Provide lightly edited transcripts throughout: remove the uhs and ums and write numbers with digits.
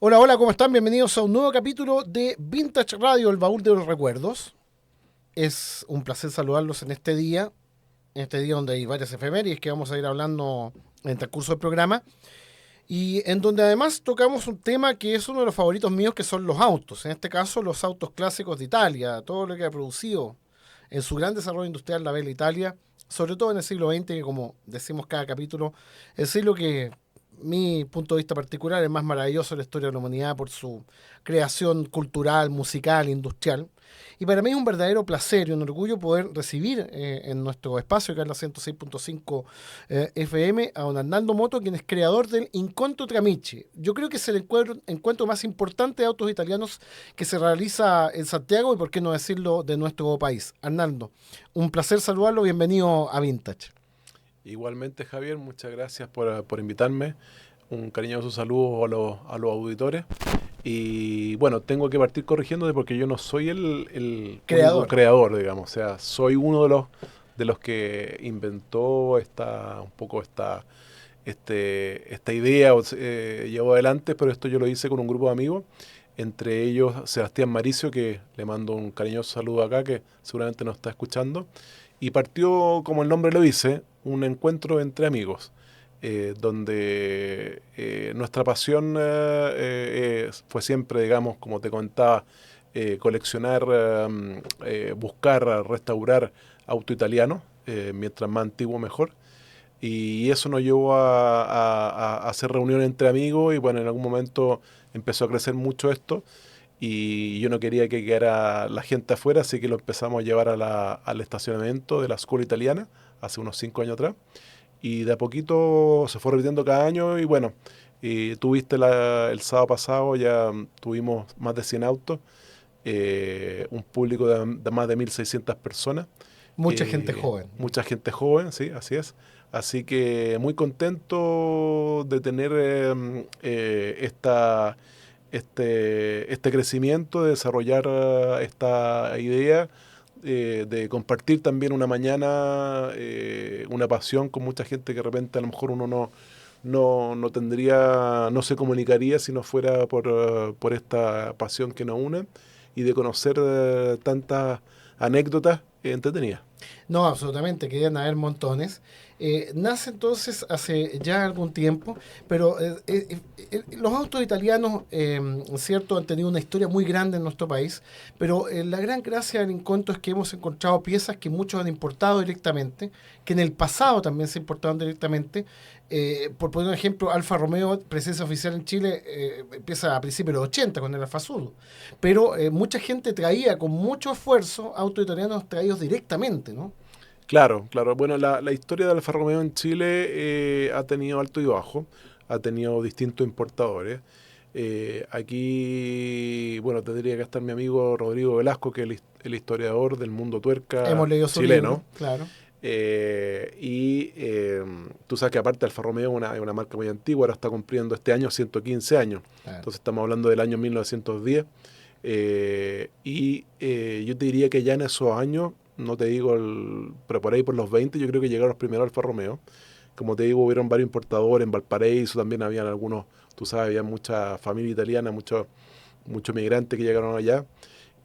Hola, hola, ¿cómo están? Bienvenidos a un nuevo capítulo de Vintage Radio, el baúl de los recuerdos. Es un placer saludarlos en este día donde hay varias efemérides que vamos a ir hablando en el transcurso del programa y en donde además tocamos un tema que es uno de los favoritos míos, que son los autos. En este caso, los autos clásicos de Italia, todo lo que ha producido en su gran desarrollo industrial la Bella Italia, sobre todo en el siglo XX, que como decimos cada capítulo, el siglo que mi punto de vista particular es más maravilloso de la historia de la humanidad por su creación cultural, musical, industrial. Y para mí es un verdadero placer y un orgullo poder recibir en nuestro espacio, que es la 106.5 FM, a don Arnaldo Moto, quien es creador del Incontro Tramiche. Yo creo que es el encuentro más importante de autos italianos que se realiza en Santiago y, por qué no decirlo, de nuestro país. Arnaldo, un placer saludarlo, bienvenido a Vintage. Igualmente, Javier, muchas gracias por invitarme. Un cariñoso saludo a los auditores. Y bueno, tengo que partir corrigiéndote porque yo no soy el único Creador. creador, digamos. O sea, soy uno de los que inventó esta idea, llevó adelante, pero esto yo lo hice con un grupo de amigos, entre ellos Sebastián Maricio, que le mando un cariñoso saludo acá, que seguramente nos está escuchando. Y partió, como el nombre lo dice, un encuentro entre amigos, donde nuestra pasión fue siempre, digamos, como te contaba, coleccionar, buscar, restaurar auto italiano, mientras más antiguo mejor. Y eso nos llevó a hacer reuniones entre amigos y bueno, en algún momento empezó a crecer mucho esto y yo no quería que quedara la gente afuera, así que lo empezamos a llevar al estacionamiento de la escuela italiana hace unos 5 años atrás. Y de a poquito se fue repitiendo cada año y bueno, tuviste el sábado pasado, ya tuvimos más de 100 autos, un público de más de 1.600 personas, Mucha gente joven. mucha gente joven, sí, así es. Así que muy contento de tener este crecimiento, de desarrollar esta idea, de compartir también una mañana, una pasión con mucha gente que de repente a lo mejor uno no tendría, no se comunicaría si no fuera por esta pasión que nos une y de conocer tantas anécdotas entretenidas. No, absolutamente, querían haber montones. Nace entonces hace ya algún tiempo, pero los autos italianos, cierto, han tenido una historia muy grande en nuestro país, pero la gran gracia del encuentro es que hemos encontrado piezas que muchos han importado directamente, que en el pasado también se importaron directamente. Por poner un ejemplo, Alfa Romeo, presencia oficial en Chile, empieza a principios de los 80 con el Alfa Sud, pero mucha gente traía con mucho esfuerzo autos italianos traídos directamente, ¿no? Claro, claro. Bueno, la historia de Alfa Romeo en Chile ha tenido alto y bajo, ha tenido distintos importadores. Aquí, bueno, tendría que estar mi amigo Rodrigo Velasco, que es el historiador del mundo Hemos tuerca leído su libro, chileno. claro. Tú sabes que aparte Alfa Romeo es una marca muy antigua, ahora está cumpliendo este año 115 años. Claro. Entonces estamos hablando del año 1910. Yo te diría que ya en esos años, no te digo, pero por ahí por los 20, yo creo que llegaron los primeros Alfa Romeo. Como te digo, hubieron varios importadores, en Valparaíso también habían algunos, tú sabes, había mucha familia italiana, muchos migrantes que llegaron allá.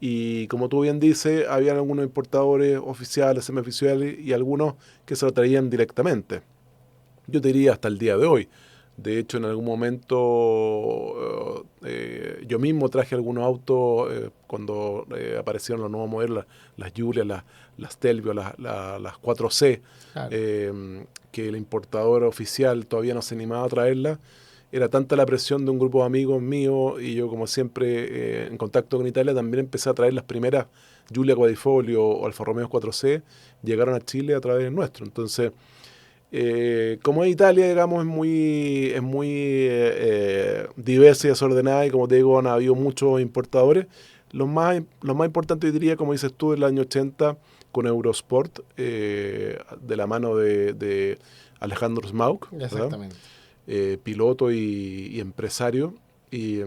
Y como tú bien dices, habían algunos importadores oficiales, semioficiales y algunos que se lo traían directamente. Yo te diría hasta el día de hoy. De hecho, en algún momento yo mismo traje algunos autos cuando aparecieron los nuevos modelos, las Giulia, las Stelvio, las 4C, Claro. que el importador oficial todavía no se animaba a traerlas. Era tanta la presión de un grupo de amigos míos y yo, como siempre, en contacto con Italia, también empecé a traer las primeras Giulia Quadrifoglio o Alfa Romeo 4C, llegaron a Chile a través nuestro. Entonces, como es Italia, digamos, es muy diversa y desordenada y como te digo, han habido muchos importadores. Los más importantes, yo diría, como dices tú, del año 80 con Eurosport, de la mano de Alejandro Smauk, ¿verdad? Exactamente. Piloto y empresario. Y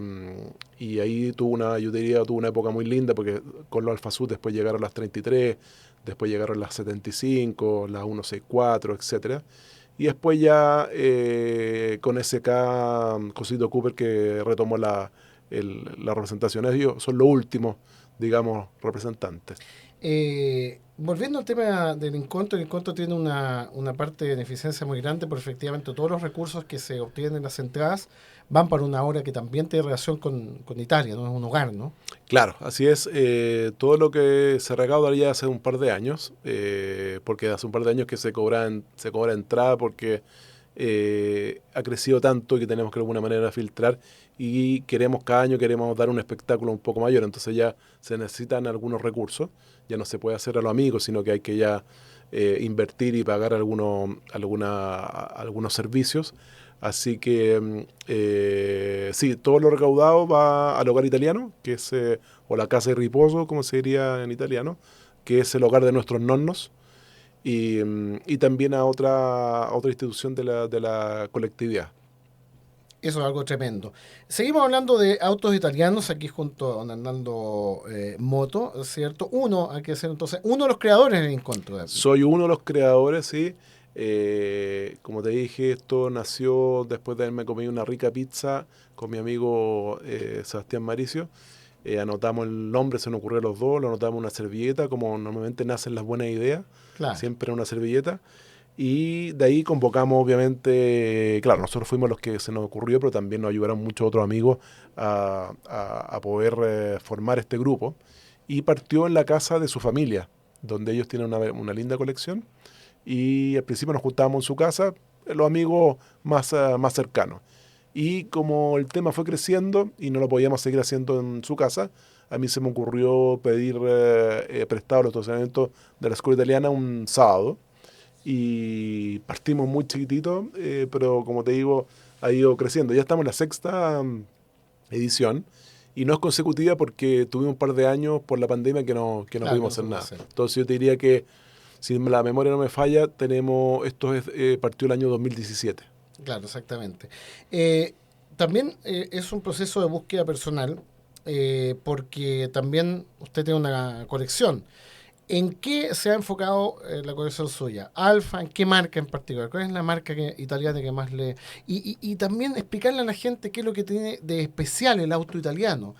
ahí yo diría, tuvo una época muy linda porque con los Alfa Sud después llegaron las 33, después llegaron las 75, las 164, etcétera. Y después ya con SK, Cosito Cooper, que retomó la representación. Ellos son los últimos, digamos, representantes. Volviendo al tema del Encontro, el Encontro tiene una parte de beneficencia muy grande, porque efectivamente todos los recursos que se obtienen en las entradas van para una obra que también tiene relación con Italia, ¿no? Es un hogar, ¿no? Claro, así es. Todo lo que se recaudaría hace un par de años, porque hace un par de años que se cobra entrada porque ha crecido tanto que tenemos que de alguna manera filtrar y cada año queremos dar un espectáculo un poco mayor, entonces ya se necesitan algunos recursos, ya no se puede hacer a los amigos, sino que hay que ya invertir y pagar algunos servicios. Así que sí, todo lo recaudado va al hogar italiano, que es, o la casa de riposo, como se diría en italiano, que es el hogar de nuestros nonnos, y también a otra institución de la colectividad. Eso es algo tremendo. Seguimos hablando de autos italianos aquí junto a don Hernando Moto, ¿cierto? Hay que ser entonces, uno de los creadores del Encontro. Soy uno de los creadores, sí. Como te dije, esto nació después de haberme comido una rica pizza con mi amigo Sebastián Maricio. Anotamos el nombre, se nos ocurrió a los dos, lo anotamos en una servilleta, como normalmente nacen las buenas ideas, Claro. siempre en una servilleta. Y de ahí convocamos, obviamente, claro, nosotros fuimos los que se nos ocurrió, pero también nos ayudaron muchos otros amigos a poder formar este grupo. Y partió en la casa de su familia, donde ellos tienen una linda colección. Y al principio nos juntábamos en su casa, los amigos más cercanos. Y como el tema fue creciendo y no lo podíamos seguir haciendo en su casa, a mí se me ocurrió pedir prestado los estacionamientos de la escuela italiana un sábado. Y partimos muy chiquititos, pero como te digo, ha ido creciendo. Ya estamos en la sexta edición y no es consecutiva porque tuvimos un par de años por la pandemia que no Claro, que no pudimos se hacer puede nada. hacer. Entonces yo te diría que si la memoria no me falla, partió el año 2017. Claro, exactamente. Eh, También es un proceso de búsqueda personal, porque también usted tiene una colección. ¿En qué se ha enfocado la colección suya? Alfa, ¿en qué marca en particular? ¿Cuál es la marca italiana que más le...? Y también explicarle a la gente qué es lo que tiene de especial el auto italiano.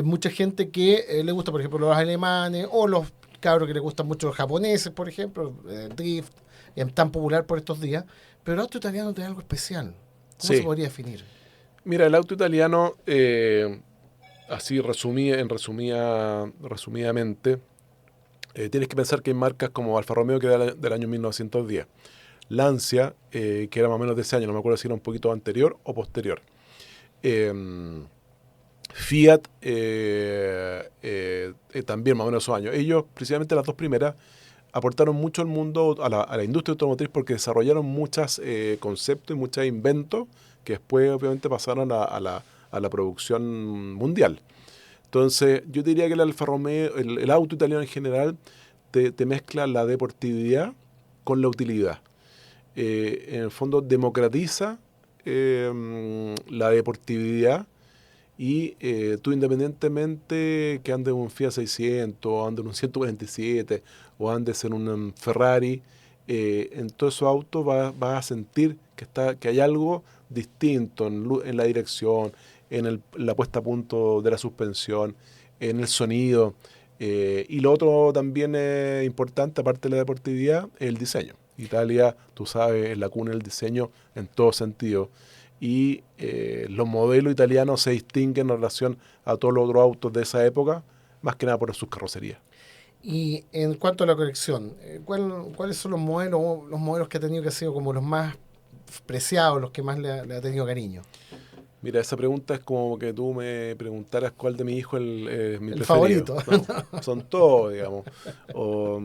Mucha gente que le gusta, por ejemplo, los alemanes o los cabros que le gustan mucho los japoneses, por ejemplo, Drift, es tan popular por estos días, pero el auto italiano tiene algo especial. ¿Cómo se Sí, podría definir? mira, el auto italiano, así resumidamente, tienes que pensar que hay marcas como Alfa Romeo, que es del año 1910. Lancia, que era más o menos de ese año, no me acuerdo si era un poquito anterior o posterior. Eh, Fiat, también más o menos esos años. Ellos, precisamente las dos primeras, aportaron mucho al mundo, a la industria automotriz, porque desarrollaron muchos conceptos y muchos inventos que después obviamente pasaron a la producción mundial. Entonces, yo diría que el Alfa Romeo, el auto italiano en general, te mezcla la deportividad con la utilidad. En el fondo democratiza la deportividad y tú independientemente que andes en un Fiat 600, o andes en un 147 o andes en un Ferrari, en todos esos autos vas a sentir que hay algo distinto en la dirección, la puesta a punto de la suspensión, en el sonido. Y lo otro también importante, aparte de la deportividad, es el diseño. Italia, tú sabes, es la cuna del diseño en todo sentido. Y los modelos italianos se distinguen en relación a todos los otros autos de esa época, más que nada por sus carrocerías. Y en cuanto a la colección, ¿cuáles son los modelos que ha tenido que ha sido como los más preciados, los que más le ha tenido cariño? Mira, esa pregunta es como que tú me preguntaras cuál de mis hijos es mi El preferido. favorito. No, son todos, digamos. O,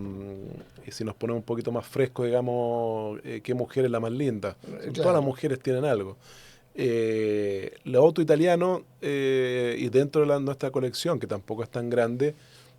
y si nos ponemos un poquito más fresco, digamos, ¿qué mujer es la más linda? Todas las Claro. mujeres tienen algo. El auto italiano, y dentro de nuestra colección, que tampoco es tan grande,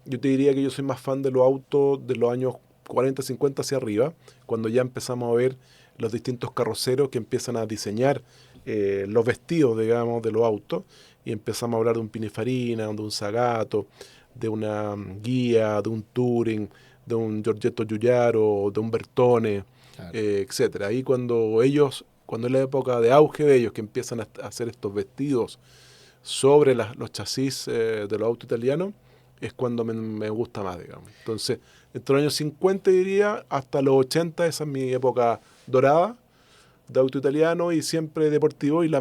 yo te diría que yo soy más fan de los autos de los años 40, 50 hacia arriba, cuando ya empezamos a ver los distintos carroceros que empiezan a diseñar los vestidos, digamos, de los autos, y empezamos a hablar de un Pininfarina, de un Zagato, de una Guía, de un Touring, de un Giorgetto Giugiaro, de un Bertone. Claro. etcétera. Ahí cuando es la época de auge de ellos, que empiezan a hacer estos vestidos sobre los chasis de los autos italianos, es cuando me gusta más, digamos. Entonces, entre los años 50, diría, hasta los 80, esa es mi época dorada de auto italiano y siempre deportivo, y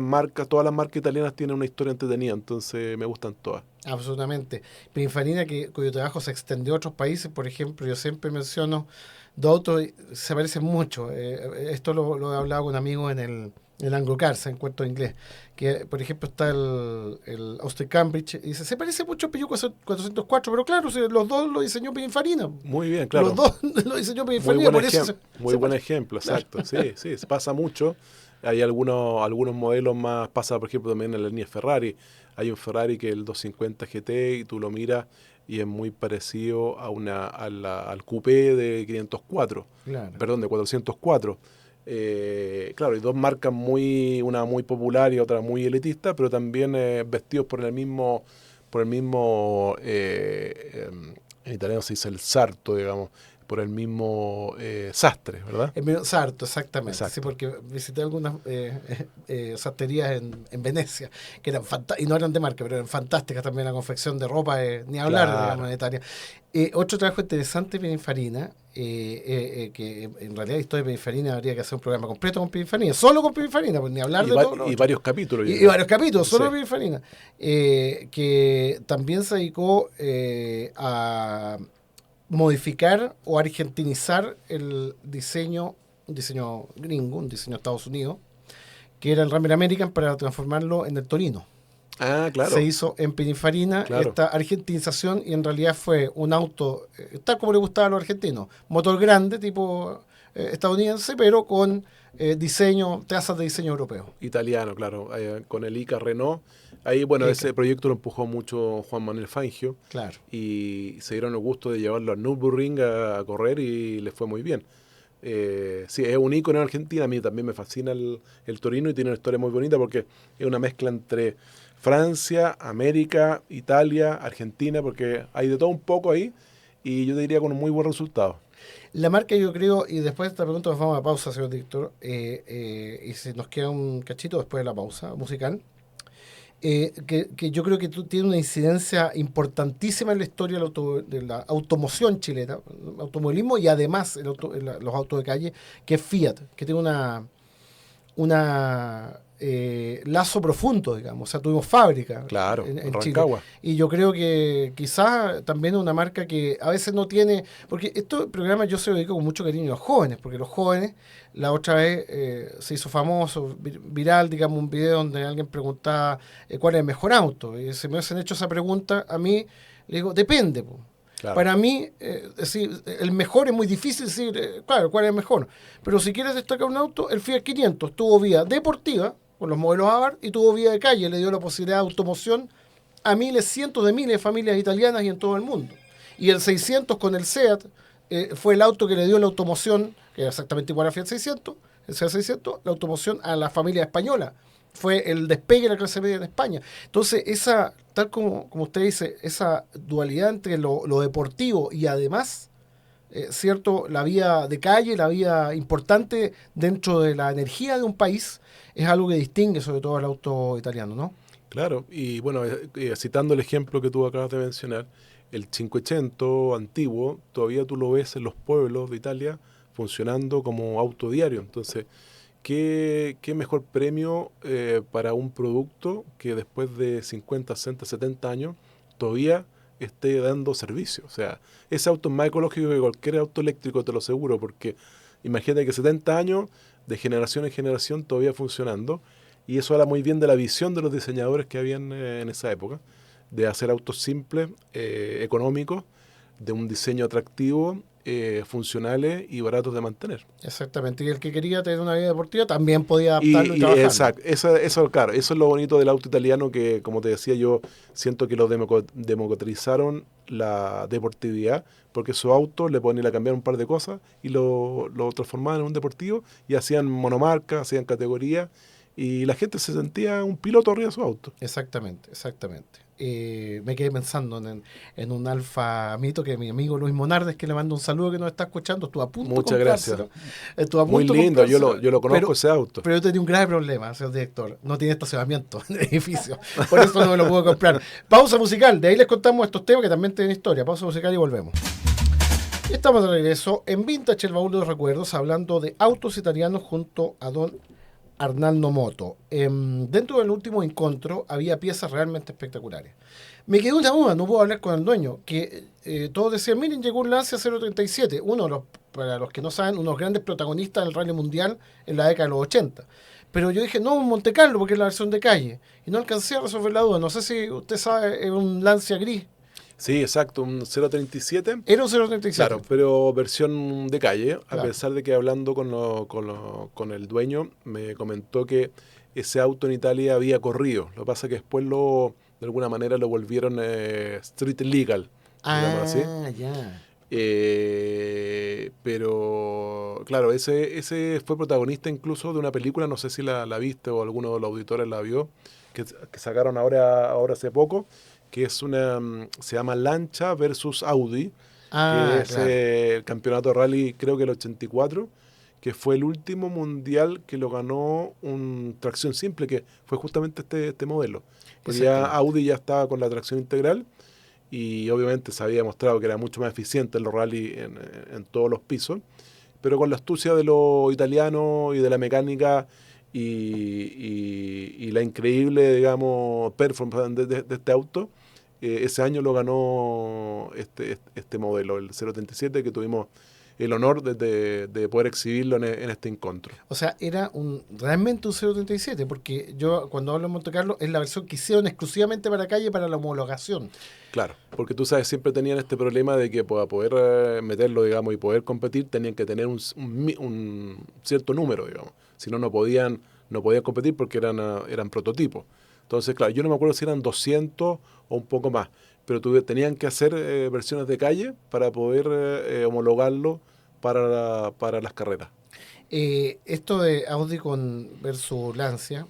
todas las marcas italianas tienen una historia entretenida, entonces me gustan todas. Absolutamente. Pininfarina, cuyo trabajo se extendió a otros países, por ejemplo, yo siempre menciono dos autos, se parecen mucho. Esto lo he hablado con amigos en el Anglo Cars, en Cuarto de Inglés, que por ejemplo está el Austin Cambridge, y dice, se parece mucho al Peugeot 404, pero claro, si los dos lo diseñó Pininfarina. Muy bien, claro. Los dos lo diseñó Pininfarina, por eso muy buen ejemplo, exacto. Sí, sí, se pasa mucho. Hay algunos modelos más, pasa por ejemplo también en la línea Ferrari. Hay un Ferrari que es el 250 GT y tú lo miras y es muy parecido al coupé de 504, Claro. perdón, de 404. Claro, y dos marcas una muy popular y otra muy elitista, pero también vestidos por el mismo, en italiano se dice el sarto, digamos, por el mismo sastre, ¿verdad? En medio Sarto, exactamente. Exacto. Sí, porque visité algunas sastrerías en Venecia, que eran y no eran de marca, pero eran fantásticas también. La confección de ropa, ni hablar, Claro. digamos, en Italia. Otro trabajo interesante, Pininfarina, que en realidad historia de Pininfarina habría que hacer un programa completo con Pininfarina, solo con Pininfarina, pues ni hablar de todo lo Y otro. varios capítulos. Y varios capítulos, solo Sí. de Pininfarina, que también se dedicó a modificar o argentinizar el diseño, un diseño gringo, un diseño de Estados Unidos, que era el Rammer American, para transformarlo en el Torino. Ah, claro. Se hizo en Pininfarina esta argentinización y en realidad fue un auto, tal como le gustaba a los argentinos, motor grande, tipo estadounidense, pero con trazas de diseño europeo. Italiano, claro, con el Ica Renault. Ahí, bueno, ese proyecto lo empujó mucho Juan Manuel Fangio. Claro. Y se dieron el gusto de llevarlo a Nürburgring a correr y les fue muy bien. Sí, es un ícono en Argentina. A mí también me fascina el Torino y tiene una historia muy bonita porque es una mezcla entre Francia, América, Italia, Argentina, porque hay de todo un poco ahí y yo te diría con un muy buen resultado. La marca, yo creo, y después de esta pregunta nos vamos a pausa, señor director, y si nos queda un cachito después de la pausa musical, que yo creo que tiene una incidencia importantísima en la historia de la automoción chilena, el automovilismo y además los autos de calle, que es Fiat, que tiene una lazo profundo, digamos. O sea, tuvimos fábrica Claro, en Chile. Rancagua. Y yo creo que quizás también una marca que a veces no tiene... Porque estos programas yo se lo dedico con mucho cariño a los jóvenes, porque los jóvenes, la otra vez se hizo famoso, viral, digamos, un video donde alguien preguntaba cuál es el mejor auto. Y se me hacen hecho esa pregunta, a mí le digo, depende, po. Claro. Para mí, decir, el mejor es muy difícil decir, claro, cuál es el mejor. Pero si quieres destacar un auto, el Fiat 500 tuvo vía deportiva, con los modelos Abarth, y tuvo vía de calle, le dio la posibilidad de automoción a cientos de miles de familias italianas y en todo el mundo. Y el 600 con el SEAT fue el auto que le dio la automoción, que era exactamente igual a Fiat 600, el SEAT 600, la automoción a la familia española. Fue el despegue de la clase media en España. Entonces, tal como usted dice, esa dualidad entre lo deportivo y además, cierto, la vía de calle, la vía importante dentro de la energía de un país, es algo que distingue sobre todo al auto italiano, ¿no? Claro, y bueno, citando el ejemplo que tú acabas de mencionar, el Cinquecento antiguo, todavía tú lo ves en los pueblos de Italia funcionando como auto diario. Entonces, ¿qué mejor premio para un producto que después de 50, 60, 70 años todavía esté dando servicio? O sea, ese auto es más ecológico que cualquier auto eléctrico, te lo aseguro, porque imagínate que 70 años de generación en generación todavía funcionando, y eso habla muy bien de la visión de los diseñadores que habían en esa época, de hacer autos simples, económicos, de un diseño atractivo, funcionales y baratos de mantener. Exactamente, y el que quería tener una vida deportiva también podía adaptarlo y trabajarlo. Exacto, eso, claro, eso es lo bonito del auto italiano, que como te decía, yo siento que lo democratizaron la deportividad, porque su auto le ponían a cambiar un par de cosas y lo transformaban en un deportivo y hacían monomarca, hacían categoría y la gente se sentía un piloto arriba de su auto. Exactamente, exactamente. me quedé pensando en un Alfa Mito que mi amigo Luis Monardes, que le mando un saludo, que nos está escuchando, estuvo a punto Muchas de gracias. comprárselo. Estuvo a Muy punto de lindo, yo comprárselo, lo conozco ese auto. pero yo tenía un grave problema, señor director. No tiene estacionamiento en el edificio. Por eso no me lo puedo comprar. Pausa musical. De ahí les contamos estos temas que también tienen historia. Pausa musical y volvemos. Y estamos de regreso en Vintage, el baúl de los recuerdos, hablando de autos italianos junto a don Arnaldo Moto. Dentro del último encuentro había piezas realmente espectaculares. Me quedó una duda, no puedo hablar con el dueño, que todos decían, miren, llegó un Lancia 037, uno de los, para los que no saben, unos grandes protagonistas del rally mundial en la década de los 80. Pero yo dije, no, un Monte Carlo, porque es la versión de calle. Y no alcancé a resolver la duda. No sé si usted sabe, es un Lancia gris. Sí, exacto, un 037. Era un 037. Claro, pero versión de calle, a Claro. pesar de que hablando con el dueño me comentó que ese auto en Italia había corrido. Lo que pasa es que después de alguna manera lo volvieron street legal, digamos así. Ya. Pero claro, ese fue protagonista incluso de una película, no sé si la viste o alguno de los auditores la vio, que sacaron ahora hace poco, que es se llama Lancia versus Audi, que es Claro. el campeonato de rally, creo que el 84, que fue el último mundial que lo ganó un tracción simple, que fue justamente este modelo. Porque ya Exactamente. Audi ya estaba con la tracción integral y obviamente se había demostrado que era mucho más eficiente en los rally en todos los pisos, pero con la astucia de lo italiano y de la mecánica y la increíble, digamos, performance de este auto, ese año lo ganó este modelo, el 037, que tuvimos el honor de poder exhibirlo en este encuentro. O sea, era realmente un 037, porque yo cuando hablo de Monte Carlo es la versión que hicieron exclusivamente para calle para la homologación. Claro, porque tú sabes, siempre tenían este problema de que para poder meterlo, digamos, y poder competir, tenían que tener un cierto número, digamos. Si no, no podían competir porque eran prototipos. Entonces, claro, yo no me acuerdo si eran 200 o un poco más, pero tenían que hacer versiones de calle para poder homologarlo para las carreras. Esto de Audi versus Lancia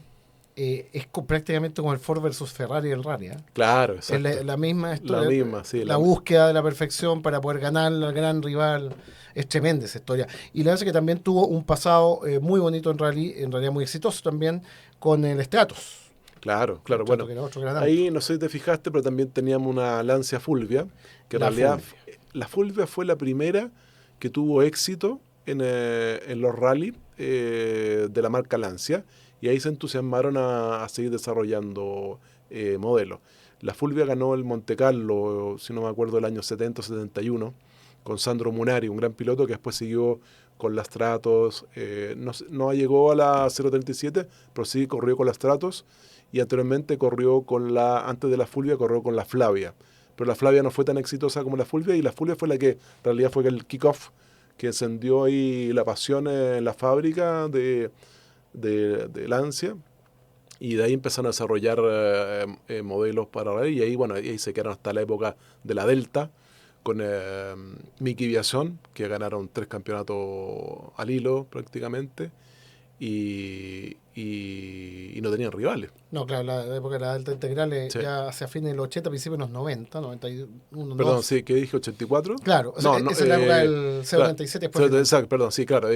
es prácticamente como el Ford versus Ferrari del rally. Claro, Es exacto. la misma La historia, misma, sí. la búsqueda de la perfección para poder ganar al gran rival. Es tremenda esa historia. Y la verdad es que también tuvo un pasado muy bonito en rally, en realidad muy exitoso también, con el Stratos. Claro, El claro. Stratos, Bueno, que era otro gran auto. ahí no sé si te fijaste, pero también teníamos una Lancia Fulvia, que en La realidad Fulvia. la Fulvia fue la primera que tuvo éxito en los rally de la marca Lancia, y ahí se entusiasmaron a seguir desarrollando modelos. La Fulvia ganó el Monte Carlo, si no me acuerdo, el año 70 71, con Sandro Munari, un gran piloto que después siguió con las Stratos, no llegó a la 037, pero sí corrió con las Stratos, y anteriormente antes de la Fulvia, corrió con la Flavia. Pero la Flavia no fue tan exitosa como la Fulvia, y la Fulvia fue la que en realidad fue el kickoff que encendió ahí la pasión en la fábrica de Lancia, y de ahí empezaron a desarrollar modelos para rally, y ahí, bueno, ahí se quedaron hasta la época de la Delta, con Miki Viación, que ganaron 3 campeonatos al hilo prácticamente, y no tenían rivales. No, claro, la época de la Delta Integral Sí. ya hacia fines de los 80, principios de los 90, 91, Perdón, 2. sí, ¿qué dije? ¿84? Claro, No, no, esa es la época del claro, 037 después de... exacto, perdón, sí, claro,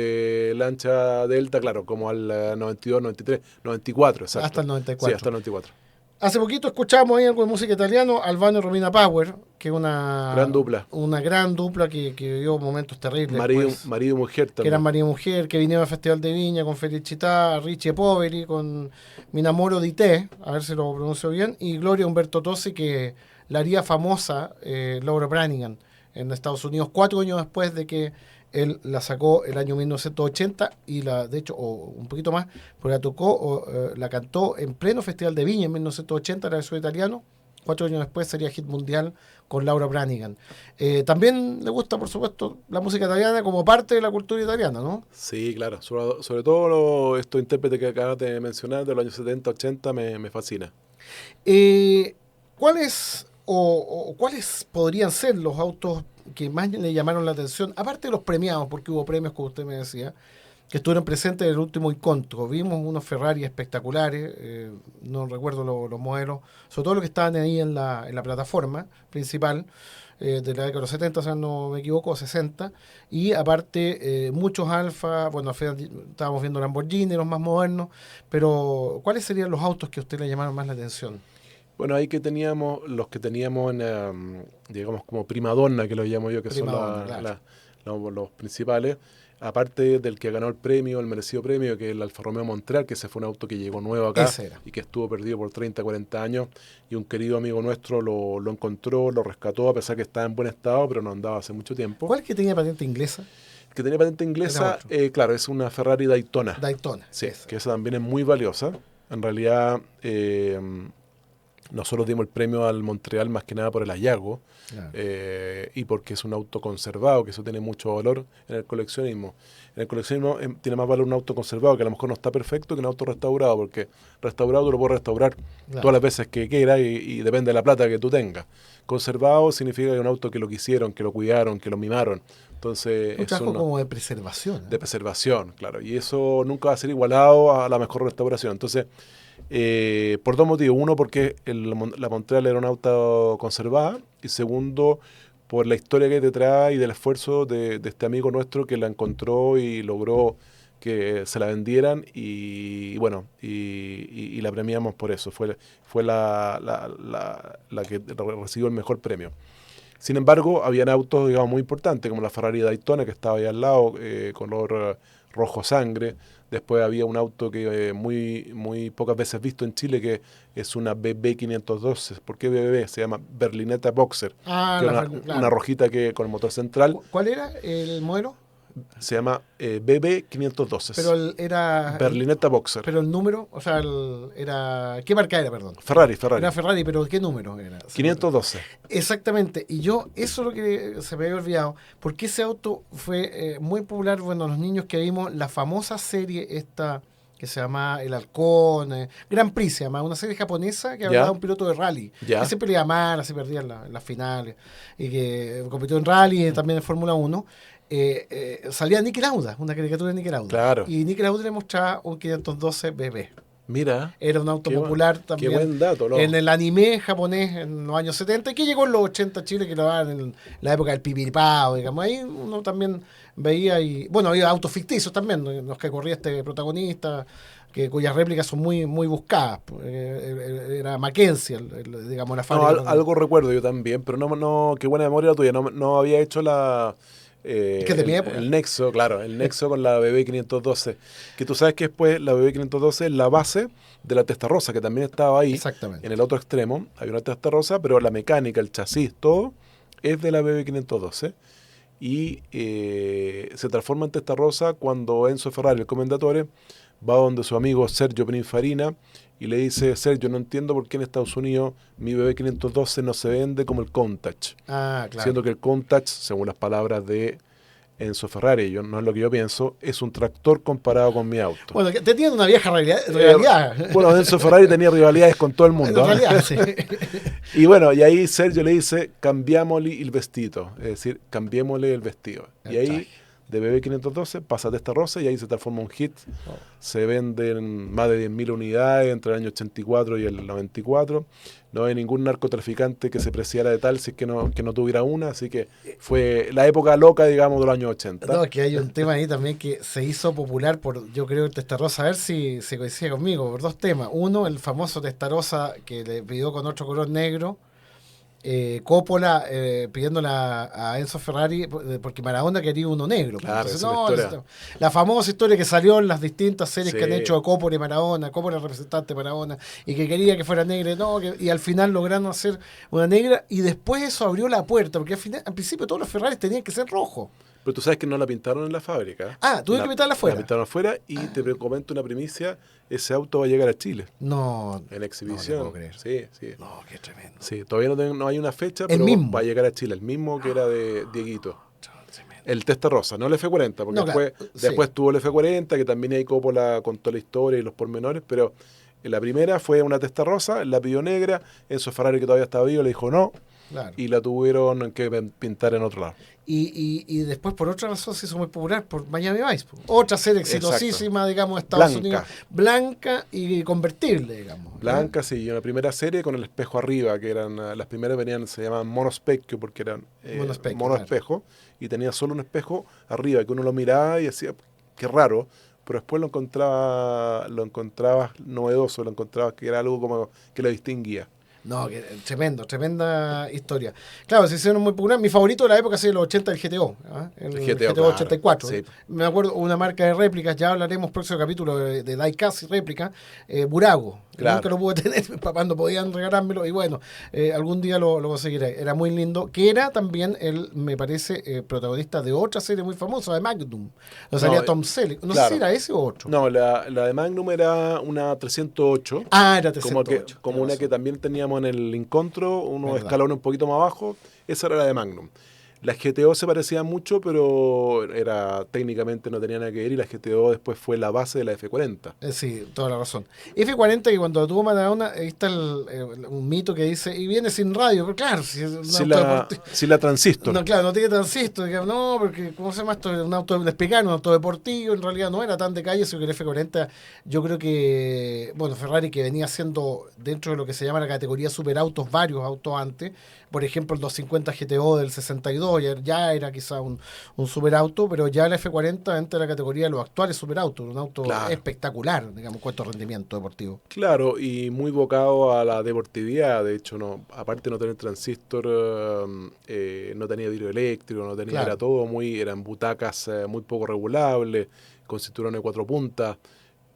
Lancha Delta, claro, como al 92, 93, 94, hasta exacto. el Sí, 94. hasta el 94. Hace poquito escuchamos ahí algo de música italiano, Albano y Romina Power, que es Gran dupla. una gran dupla que vivió momentos terribles Marido, después, marido y mujer que eran también. María y Mujer, que vinieron al Festival de Viña con Felicità, Richie Poveri, con Mi Namoro di Te, a ver si lo pronuncio bien, y Gloria Humberto Tosi, que la haría famosa Laura Branigan en Estados Unidos 4 años después de que él la sacó el año 1980 y de hecho, o un poquito más, porque la cantó en pleno Festival de Viña en 1980, la versión italiano. 4 años después sería hit mundial con Laura Branigan. También le gusta, por supuesto, la música italiana como parte de la cultura italiana, ¿no? Sí, claro. Sobre todo estos intérpretes que acabas de mencionar de los años 70, 80 me fascina. ¿Cuáles podrían ser los autos que más le llamaron la atención, aparte de los premiados, porque hubo premios, como usted me decía, que estuvieron presentes en el último encuentro. Vimos unos Ferrari espectaculares, no recuerdo los modelos, sobre todo los que estaban ahí en la plataforma principal, de la década de los 70, o sea, no me equivoco, 60, y aparte muchos Alfa, bueno, al final estábamos viendo Lamborghini, los más modernos, pero ¿cuáles serían los autos que a usted le llamaron más la atención? Bueno, ahí que teníamos, los que teníamos en, digamos, como primadonna, que lo llamo yo, que son Primadonna, claro. los principales. Aparte del que ganó el premio, el merecido premio, que es el Alfa Romeo Montreal, que ese fue un auto que llegó nuevo acá Ese era. y que estuvo perdido por 30, 40 años. Y un querido amigo nuestro lo encontró, lo rescató, a pesar que estaba en buen estado, pero no andaba hace mucho tiempo. ¿Cuál es que tenía patente inglesa? El que tenía patente Era inglesa, otro. claro, es una Ferrari Daytona. Daytona. Sí, Esa. que esa también es muy valiosa. En realidad, nosotros dimos el premio al Montreal más que nada por el Ayago, Claro. y porque es un auto conservado, que eso tiene mucho valor en el coleccionismo. En el coleccionismo tiene más valor un auto conservado, que a lo mejor no está perfecto, que un auto restaurado, porque restaurado tú lo puedes restaurar Claro. todas las veces que quieras y depende de la plata que tú tengas. Conservado significa que es un auto que lo quisieron, que lo cuidaron, que lo mimaron. Entonces Un es trabajo un como de preservación. de preservación, claro, y eso nunca va a ser igualado a la mejor restauración. Entonces, por dos motivos. Uno, porque la Montreal era un auto conservada, y segundo, por la historia que hay detrás y del esfuerzo de este amigo nuestro que la encontró y logró que se la vendieran y bueno, y la premiamos por eso. Fue la que recibió el mejor premio. Sin embargo, habían autos, digamos, muy importantes, como la Ferrari Daytona, que estaba ahí al lado, color rojo sangre. Después había un auto que muy pocas veces visto en Chile, que es una BB512. ¿Por qué BB? Se llama Berlinetta Boxer, Ah, que es una claro. rojita que con motor central. ¿Cuál era el modelo? Se llama BB512. Pero era. Berlinetta Boxer. Pero el número, o sea, era. ¿Qué marca era, perdón? Ferrari. Era Ferrari, pero ¿qué número era? 512. Exactamente. Y yo, eso es lo que se me había olvidado. Porque ese auto fue muy popular, bueno, los niños que vimos la famosa serie esta que se llama El Halcón, Grand Prix se llama, una serie japonesa que hablaba de un piloto de rally, Ya. que siempre le iba mal, así perdía en las finales, y que compitió en rally y también en Fórmula 1. Salía Niki Lauda, una caricatura de Niki Lauda. Claro. Y Niki Lauda le mostraba un 512 BB. Mira. Era un auto popular Qué también buen dato, ¿no? en el anime japonés en los años 70, y que llegó en los 80 a Chile, que lo daban en la época del pipiripao, digamos. Ahí uno también veía, y bueno, había autos ficticios también, los que corría este protagonista, cuyas réplicas son muy buscadas. Era Mackenzie, digamos, la fábrica. Algo recuerdo yo también, pero no, qué buena memoria la tuya. No había hecho Es que es de mi época. el nexo, claro, el nexo con la BB512. Que tú sabes que después la BB512 es la base de la Testarossa, que también estaba ahí. Exactamente. En el otro extremo hay una Testarossa, pero la mecánica, el chasis, todo es de la BB512. Y se transforma en Testarossa cuando Enzo Ferrari, el comendatore, va donde su amigo Sergio Pininfarina y le dice: Sergio, no entiendo por qué en Estados Unidos mi BB512 no se vende como el Countach. Ah, claro. Siendo que el Countach, según las palabras de Enzo Ferrari, no es lo que yo pienso, es un tractor comparado con mi auto. Bueno, te tiene una vieja realidad. Bueno, Enzo Ferrari tenía rivalidades con todo el mundo. En realidad, sí. Y bueno, y ahí Sergio le dice: cambiamosle el vestido, es decir, cambiémosle el vestido. Y ahí, de BB512, pasa a Testarossa y ahí se transforma un hit. Se venden más de 10.000 unidades entre el año 84 y el 94. No hay ningún narcotraficante que se preciara de tal si es que no tuviera una. Así que fue la época loca, digamos, de los años 80. No, que hay un tema ahí también que se hizo popular por, yo creo, el Testarossa, a ver si se coincide conmigo, por dos temas. Uno, el famoso Testarossa que le pidió con otro color negro, Coppola pidiéndole a Enzo Ferrari, porque Maradona quería uno negro. Claro, entonces, la famosa historia que salió en las distintas series Sí. que han hecho de Coppola y Maradona, Coppola representante de Maradona, y que quería que fuera negra, y al final lograron hacer una negra, y después eso abrió la puerta, porque al principio todos los Ferraris tenían que ser rojos. Pero tú sabes que no la pintaron en la fábrica. Ah, tuve que pintarla afuera. La pintaron afuera y te comento una primicia: ese auto va a llegar a Chile. No. En exhibición. No te puedo creer. Sí. No, qué tremendo. Sí, todavía no hay una fecha, El pero mismo. va a llegar a Chile. El mismo que era de Dieguito. El Testarossa, no el F40, porque No, claro, después tuvo el F40, que también hay Coppola con toda la historia y los pormenores, pero la primera fue una Testarossa, la pidió negra. Enzo Ferrari, que todavía estaba vivo, le dijo no. Claro. y la tuvieron que pintar en otro lado. Y después, por otra razón, se hizo muy popular por Miami Vice. Otra serie exitosísima, Exacto. digamos, de Estados Blanca. Unidos. Blanca y convertible, digamos. Blanca, sí, y una primera serie con el espejo arriba, que eran, las primeras se llamaban monospecchio porque eran monoespejo, y tenía solo un espejo arriba, que uno lo miraba y decía, qué raro, pero después lo encontrabas novedoso, lo encontrabas que era algo como que lo distinguía. No, tremenda historia. Claro, se hicieron muy populares. Mi favorito de la época ha sido los 80 del GTO. El GTO claro, 84. sí. Me acuerdo una marca de réplicas, ya hablaremos próximo capítulo de diecast y réplica, Burago. Claro. Nunca lo pude tener, mis papás no podían regalármelo y bueno, algún día lo conseguiré. Era muy lindo, que era también me parece, protagonista de otra serie muy famosa, de Magnum. Salía Tom Selleck. No sé si era ese o otro. No, la de Magnum era una 308. Era 308. Como una que también teníamos en el encuentro, unos escalones un poquito más abajo. Esa era la de Magnum. Las GTO se parecían mucho, pero técnicamente no tenía nada que ver, y la GTO después fue la base de la F40. Sí, toda la razón. F40, que cuando tuvo Maradona, ahí está un mito que dice, y viene sin radio, pero claro, si la transistor. No, claro, no tiene transistor, digamos, no, porque, ¿cómo se llama esto? Un auto, les explicaron, un auto deportivo, en realidad no era tan de calle, sino que el F40, yo creo que, bueno, Ferrari, que venía siendo dentro de lo que se llama la categoría superautos, varios autos antes, por ejemplo, el 250 GTO del 62, ya era quizá un superauto, pero ya el F40 entra en la categoría de los actuales superautos, un auto espectacular, digamos, cuanto rendimiento deportivo. Claro, y muy vocado a la deportividad, de hecho, aparte de no tener transistor, no tenía vidrio eléctrico, no tenía, era todo eran butacas muy poco regulables, con cinturones de 4 puntas,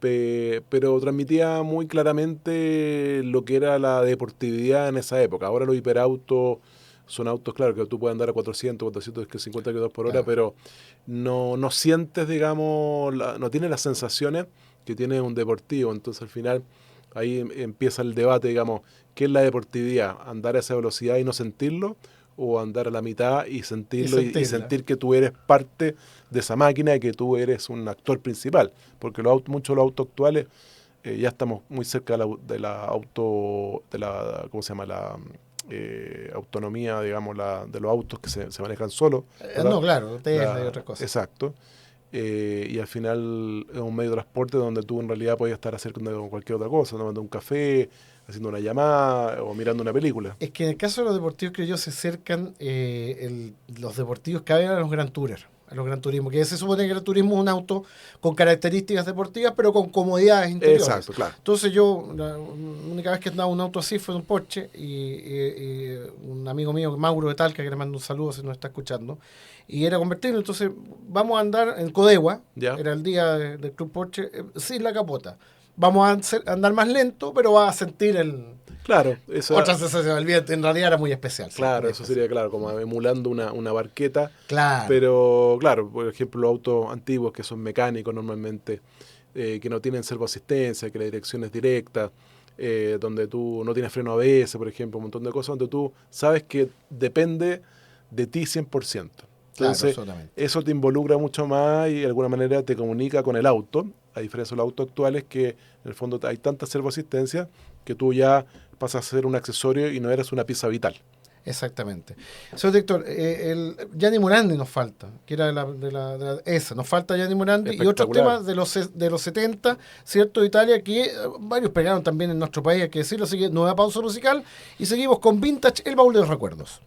pero transmitía muy claramente lo que era la deportividad en esa época. Ahora los hiperautos son autos, claro, que tú puedes andar a 450 km por hora, pero no sientes, digamos, no tienes las sensaciones que tiene un deportivo. Entonces, al final, ahí empieza el debate, digamos, ¿qué es la deportividad? ¿Andar a esa velocidad y no sentirlo? ¿O andar a la mitad y sentirlo y sentir que tú eres parte de esa máquina y que tú eres un actor principal? Porque muchos de los autos actuales, ya estamos muy cerca de la ¿cómo se llama? La autonomía, digamos, de los autos que se manejan solos. No, claro, Tesla y otras cosas. Exacto. Y al final es un medio de transporte donde tú en realidad podías estar haciendo cualquier otra cosa, tomando un café, haciendo una llamada o mirando una película. Es que en el caso de los deportivos, creo yo, se acercan los deportivos cada vez a los Gran Tourer, a los Gran Turismo, que se supone que el Gran Turismo es un auto con características deportivas, pero con comodidades interiores. Exacto, claro. Entonces yo, la única vez que andaba un auto así fue en un Porsche, y un amigo mío, Mauro de Talca, que le mando un saludo si nos está escuchando, y era convertible. Entonces vamos a andar en Codegua, era el día del Club Porsche, sin la capota. Vamos a andar más lento, pero vas a sentir Claro, otra sensación del viento. En realidad era muy especial. Claro, muy eso especial. sería como emulando una barqueta. Claro. Pero claro, por ejemplo, los autos antiguos que son mecánicos normalmente, que no tienen servoasistencia, que la dirección es directa, donde tú no tienes freno ABS, por ejemplo, un montón de cosas donde tú sabes que depende de ti 100%. Entonces, eso te involucra mucho más y de alguna manera te comunica con el auto, a diferencia de los autos actuales que en el fondo hay tanta servoasistencia que tú ya pasas a ser un accesorio y no eres una pieza vital. Exactamente. Señor director, Gianni Morandi nos falta, que era esa, nos falta Gianni Morandi y otros temas de los 70, ¿cierto? De Italia, que varios pegaron también en nuestro país, hay que decirlo. Así que nueva pausa musical y seguimos con Vintage, el baúl de los recuerdos.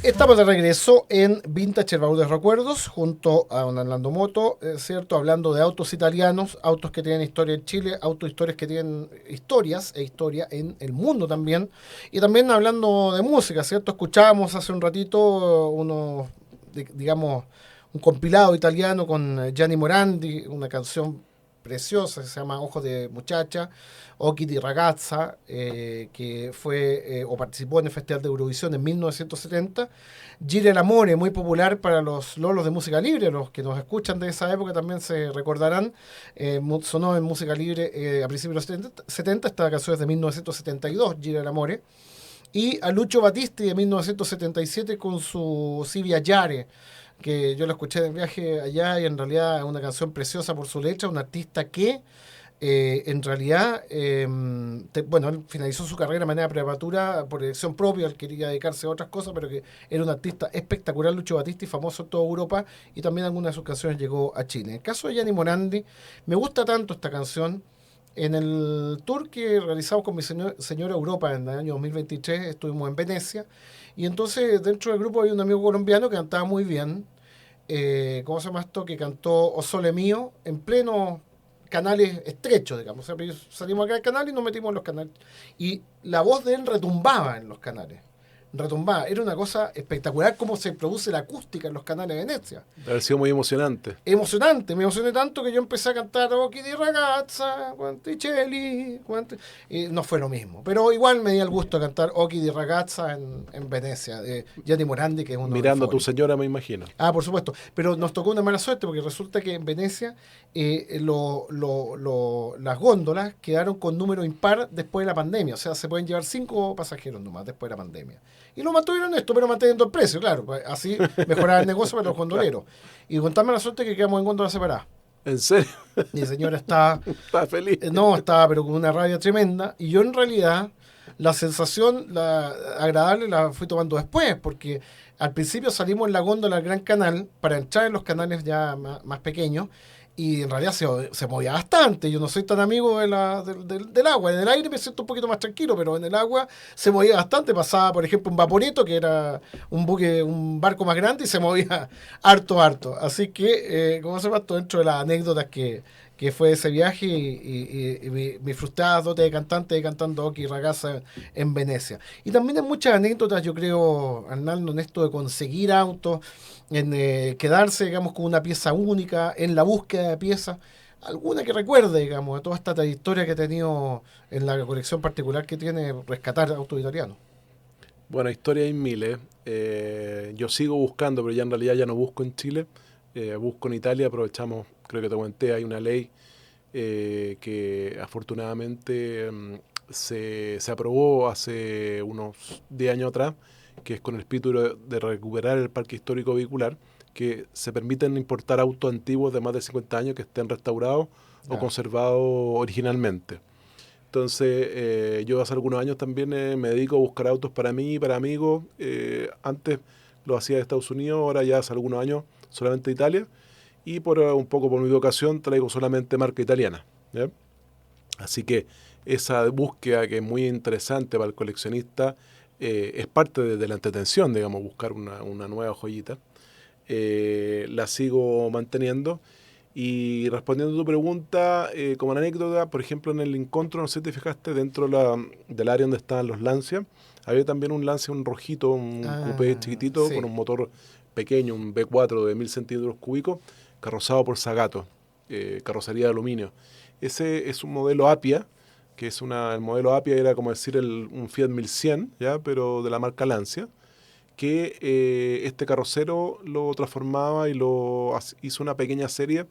Estamos de regreso en Vintage, el baúl de los recuerdos, junto a don Orlando Moto, ¿cierto? Hablando de autos italianos, autos que tienen historia en Chile, historias que tienen historias e historia en el mundo también. Y también hablando de música, ¿cierto? Escuchábamos hace un ratito un compilado italiano con Gianni Morandi, una canción preciosa que se llama Ojos de Muchacha, Occhi di Ragazza, que fue o participó en el Festival de Eurovisión en 1970. Gira l'amore, muy popular para los lolos de música libre, los que nos escuchan de esa época también se recordarán. Sonó en música libre a principios de los 70, esta canción es de 1972, Gira l'amore. Y a Lucio Battisti de 1977 con su Si Viaggiare, que yo la escuché en el viaje allá y en realidad es una canción preciosa por su letra, un artista que En realidad, bueno, él finalizó su carrera de manera prematura por elección propia, él quería dedicarse a otras cosas, pero que era un artista espectacular, Lucho Battisti, famoso en toda Europa, y también algunas de sus canciones llegó a Chile. En el caso de Gianni Morandi, me gusta tanto esta canción. En el tour que realizamos con mi señora Europa en el año 2023, estuvimos en Venecia, y entonces dentro del grupo había un amigo colombiano que cantaba muy bien. ¿Cómo se llama esto? Que cantó O Sole Mío en pleno canales estrechos, digamos. O sea, salimos acá del canal y nos metimos en los canales. Y la voz de él retumbaba en los canales. Retumbaba. Era una cosa espectacular cómo se produce la acústica en los canales de Venecia. Debe haber sido muy emocionante. Emocionante, me emocioné tanto que yo empecé a cantar Occhi di ragazza, Quanticelli, y no fue lo mismo. Pero igual me di el gusto de cantar Occhi di ragazza en Venecia, de Gianni Morandi, que es uno de mis Mirando a tu favoritos. señora, me imagino. Ah, por supuesto. Pero nos tocó una mala suerte porque resulta que en Venecia las góndolas quedaron con número impar después de la pandemia. O sea, se pueden llevar 5 pasajeros nomás después de la pandemia. Y lo mantuvieron esto, pero manteniendo el precio, claro. Así mejoraba el negocio para los gondoleros. Y con tan mala suerte que quedamos en góndolas separadas. ¿En serio? Mi señora estaba, ¿Estás feliz? no, estaba pero con una rabia tremenda. Y yo en realidad la sensación agradable la fui tomando después, porque al principio salimos en la góndola del Gran Canal para entrar en los canales ya más pequeños, y en realidad se movía bastante. Yo no soy tan amigo del agua. En el aire me siento un poquito más tranquilo, pero en el agua se movía bastante. Pasaba, por ejemplo, un vaporito, que era un barco más grande, y se movía harto. Así que, ¿cómo se llama esto? Dentro de las anécdotas que fue ese viaje y mi frustrada dote de cantante cantando Occhi Ragazza en Venecia. Y también hay muchas anécdotas, yo creo, Arnaldo, en esto de conseguir autos, en quedarse, digamos, con una pieza única, en la búsqueda de piezas. Alguna que recuerde, digamos, de toda esta trayectoria que he tenido en la colección particular que tiene rescatar autos italianos. Bueno, historia hay miles. Yo sigo buscando, pero ya en realidad ya no busco en Chile. Busco en Italia, aprovechamos, creo que te comenté, hay una ley que afortunadamente se aprobó hace unos 10 años atrás, que es con el espíritu de recuperar el parque histórico vehicular, que se permiten importar autos antiguos de más de 50 años que estén restaurados o Ya. conservados originalmente. Entonces, yo hace algunos años también me dedico a buscar autos para mí y para amigos. Antes lo hacía de Estados Unidos, ahora ya hace algunos años solamente de Italia. Y un poco por mi vocación traigo solamente marca italiana, ¿ya? Así que esa búsqueda que es muy interesante para el coleccionista es parte de la entretención, digamos, buscar una nueva joyita. La sigo manteniendo. Y respondiendo a tu pregunta, como anécdota, por ejemplo, en el encuentro, no sé si te fijaste, dentro del área donde estaban los Lancia, había también un Lancia, un rojito, un coupé Ah, chiquitito, con sí. un motor pequeño, un V4 de 1000 centímetros cúbicos, carrozado por Zagato, carrocería de aluminio. Ese es un modelo Apia, que el modelo Apia era como decir un Fiat 1100, ¿ya? Pero de la marca Lancia, que este carrocero lo transformaba y hizo una pequeña serie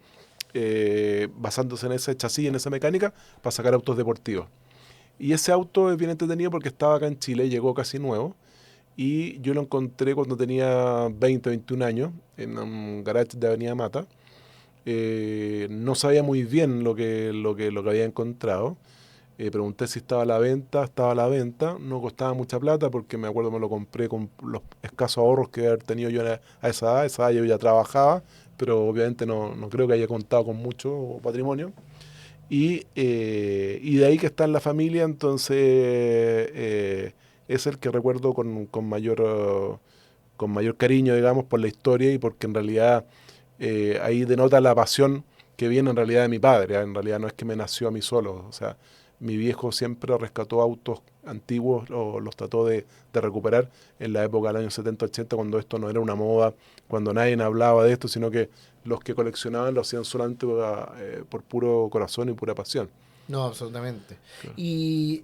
basándose en ese chasis, en esa mecánica, para sacar autos deportivos. Y ese auto es bien entretenido porque estaba acá en Chile, llegó casi nuevo, y yo lo encontré cuando tenía 20, 21 años, en un garage de Avenida Mata. No sabía muy bien lo que había encontrado. Pregunté si estaba a la venta, no costaba mucha plata porque me acuerdo me lo compré con los escasos ahorros que había tenido yo a esa edad yo ya trabajaba, pero obviamente no creo que haya contado con mucho patrimonio. Y de ahí que está en la familia, entonces es el que recuerdo con mayor cariño, digamos, por la historia y porque en realidad ahí denota la pasión que viene en realidad de mi padre. En realidad no es que me nació a mí solo, o sea, mi viejo siempre rescató autos antiguos o los trató de recuperar en la época del año 70-80, cuando esto no era una moda, cuando nadie hablaba de esto, sino que los que coleccionaban lo hacían solamente por puro corazón y pura pasión. No, absolutamente. Claro. Y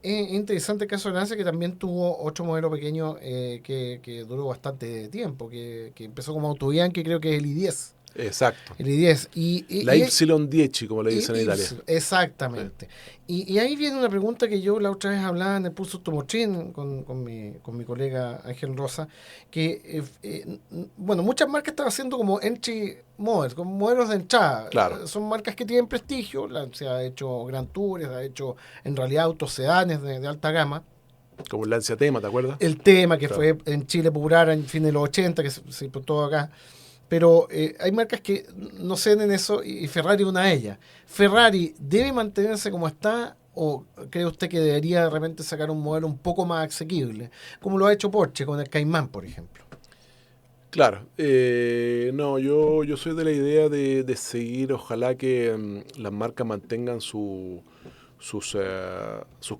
es interesante el caso de Lancia, que también tuvo otro modelo pequeño que duró bastante tiempo, que empezó como Autobianchi, creo que es el I-10. Exacto. El i10. La Y10, como le dicen en Italia. Exactamente. Y ahí viene una pregunta que yo la otra vez hablaba en el Pulso Automotriz con mi colega Ángel Rosa, que, bueno, muchas marcas están haciendo como entry models, como modelos de entrada. Claro. Son marcas que tienen prestigio, se ha hecho Gran Tour, se ha hecho en realidad autos sedanes de alta gama. Como el Lancia Tema, ¿te acuerdas? El tema que Claro. fue en Chile popular en fin de los 80, que se importó acá. Pero hay marcas que no ceden en eso y Ferrari es una de ellas. ¿Ferrari debe mantenerse como está o cree usted que debería de repente sacar un modelo un poco más asequible? Como lo ha hecho Porsche con el Cayman, por ejemplo. Claro, no, yo soy de la idea de seguir, ojalá que las marcas mantengan sus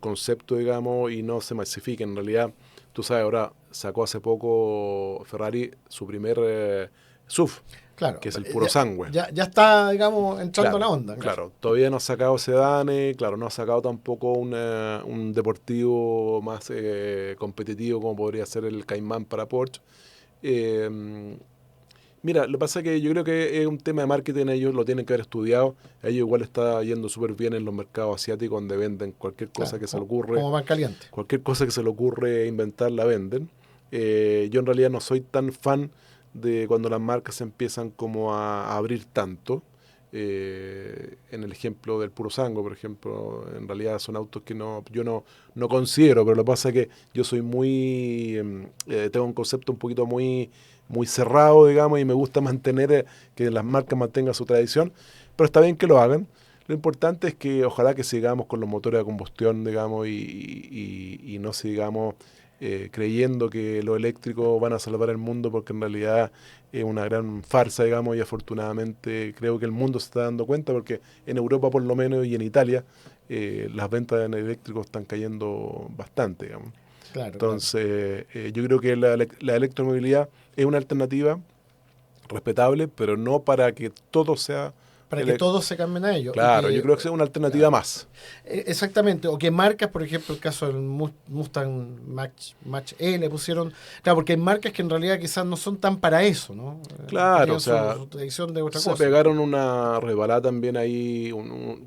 conceptos, digamos, y no se masifiquen. En realidad, tú sabes, ahora sacó hace poco Ferrari su primer SUV, Claro, que es el puro sangue. ya está, digamos, entrando a la onda. Claro, todavía no ha sacado sedanes, claro, no ha sacado tampoco un deportivo más competitivo como podría ser el Cayman para Porsche. Eh, Mira, lo que pasa es que yo creo que es un tema de marketing, ellos lo tienen que haber estudiado. A ellos igual está yendo súper bien en los mercados asiáticos donde venden cualquier cosa Claro, que se le ocurre. como van caliente. Cualquier cosa que se le ocurre inventar la venden. Yo en realidad no soy tan fan de cuando las marcas se empiezan como a abrir tanto. En el ejemplo del puro sangue, por ejemplo, en realidad son autos que yo no considero, pero lo que pasa es que yo soy tengo un concepto un poquito muy cerrado, digamos, y me gusta mantener que las marcas mantengan su tradición, pero está bien que lo hagan. Lo importante es que ojalá que sigamos con los motores de combustión, digamos, y no sigamos creyendo que los eléctricos van a salvar el mundo, porque en realidad es una gran farsa, digamos, y afortunadamente creo que el mundo se está dando cuenta, porque en Europa por lo menos y en Italia las ventas en eléctricos están cayendo bastante, digamos. Claro, Entonces, yo creo que la electromovilidad es una alternativa respetable, pero no para que todo sea... para que todos se cambien a ello. Claro, yo creo que es una alternativa más. Exactamente, o que marcas, por ejemplo, el caso del Mustang Mach E le pusieron, claro, porque hay marcas que en realidad quizás no son tan para eso, ¿no? Claro, o sea, su tradición de otra se cosa. pegaron una resbalada también ahí,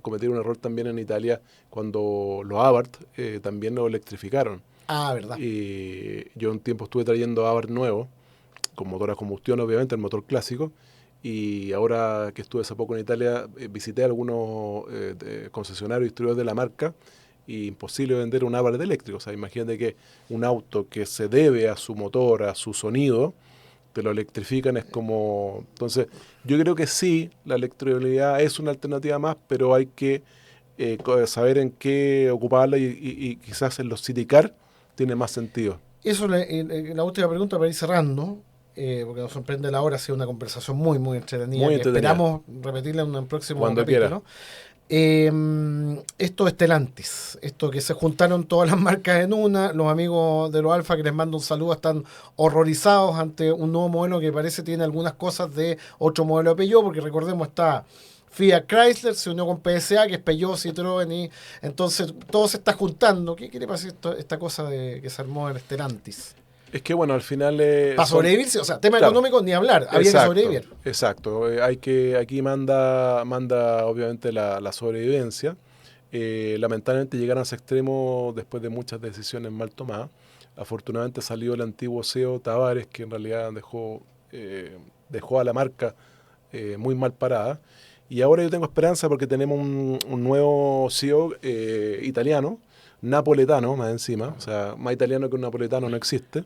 cometieron un error también en Italia cuando los Abarth también lo electrificaron. Ah, verdad. Y yo un tiempo estuve trayendo Abarth nuevo, con motor a combustión, obviamente, el motor clásico. Y ahora que estuve hace poco en Italia, visité algunos concesionarios distribuidores de la marca y imposible vender un Abarth eléctrico. O sea, imagínate que un auto que se debe a su motor, a su sonido, te lo electrifican, es como... Entonces, yo creo que sí, la electromovilidad es una alternativa más, pero hay que saber en qué ocuparla y quizás en los city car tiene más sentido. Eso es la última pregunta para ir cerrando, porque nos sorprende la hora, ha sido una conversación muy, muy entretenida, Muy que entretenida. esperamos repetirla en un próximo Cuando capítulo. Esto es Stellantis, esto que se juntaron todas las marcas en una, los amigos de los Alfa que les mando un saludo están horrorizados ante un nuevo modelo que parece tiene algunas cosas de otro modelo de Peugeot, porque recordemos está Fiat Chrysler, se unió con PSA, que es Peugeot, Citroën, y entonces todo se está juntando. ¿Qué le pasa esta cosa de que se armó en Stellantis? Es que bueno, al final... Para sobrevivirse, o sea, tema claro, económico ni hablar, había exacto, que sobrevivir. Exacto, aquí manda obviamente la sobrevivencia. Lamentablemente llegaron a ese extremo después de muchas decisiones mal tomadas. Afortunadamente salió el antiguo CEO Tavares, que en realidad dejó a la marca muy mal parada. Y ahora yo tengo esperanza porque tenemos un nuevo CEO italiano, napoletano más encima, o sea, más italiano que un napoletano no existe,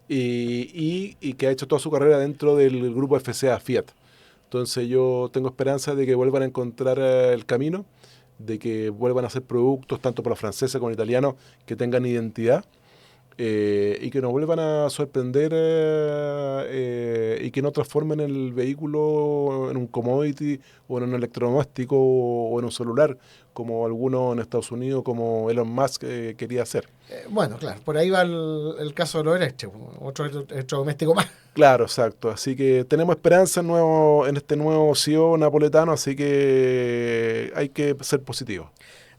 y que ha hecho toda su carrera dentro del grupo FCA Fiat. Entonces yo tengo esperanza de que vuelvan a encontrar el camino, de que vuelvan a hacer productos, tanto para los franceses como los italianos, que tengan identidad. Y que nos vuelvan a sorprender y que no transformen el vehículo en un commodity o en un electrodoméstico o en un celular, como algunos en Estados Unidos, como Elon Musk quería hacer. Bueno, claro, por ahí va el caso de los eléctricos, otro electrodoméstico más. Claro, exacto. Así que tenemos esperanza en este nuevo CEO napoletano, así que hay que ser positivos.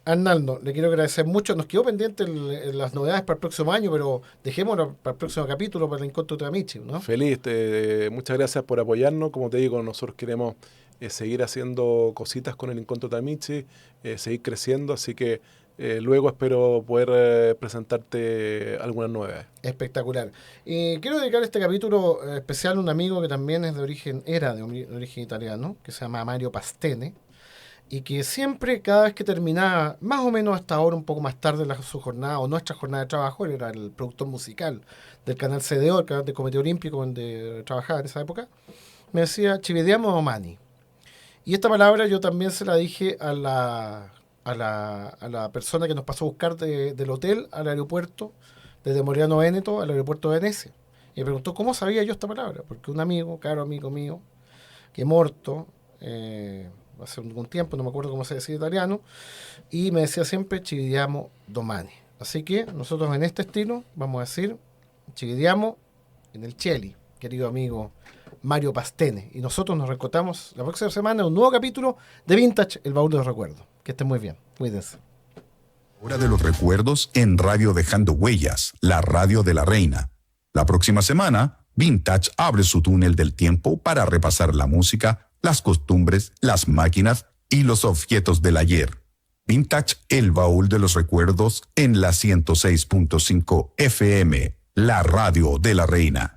Arnaldo, le quiero agradecer mucho. Nos quedó pendiente las novedades para el próximo año, pero dejémoslo para el próximo capítulo, para el encuentro de Tramichi, ¿no? Feliz, muchas gracias por apoyarnos. Como te digo, nosotros queremos seguir haciendo cositas con el Encuentro Tramichi, seguir creciendo, así que luego espero poder presentarte algunas novedades. Espectacular. Quiero dedicar este capítulo especial a un amigo que también es era de origen italiano, que se llama Mario Pastene, y que siempre, cada vez que terminaba, más o menos hasta ahora, un poco más tarde su jornada, o nuestra jornada de trabajo, él era el productor musical del canal CDO, el canal del Comité Olímpico, donde trabajaba en esa época, me decía, ci vediamo domani. Y esta palabra yo también se la dije a la persona que nos pasó a buscar del hotel al aeropuerto, desde Moriano Véneto al aeropuerto de Venecia. Y me preguntó cómo sabía yo esta palabra, porque un amigo, caro amigo mío, que morto, hace algún tiempo, no me acuerdo cómo se decía en italiano, y me decía siempre ci vediamo domani. Así que nosotros en este estilo vamos a decir ci vediamo en el Cheli, querido amigo Mario Pastene. Y nosotros nos reencontramos la próxima semana en un nuevo capítulo de Vintage, el baúl de los recuerdos. Que estén muy bien, cuídense. Hora de los recuerdos en Radio Dejando Huellas, la radio de la reina. La próxima semana, Vintage abre su túnel del tiempo para repasar la música, las costumbres, las máquinas y los objetos del ayer. Vintage, el baúl de los recuerdos en la 106.5 FM, la radio de la reina.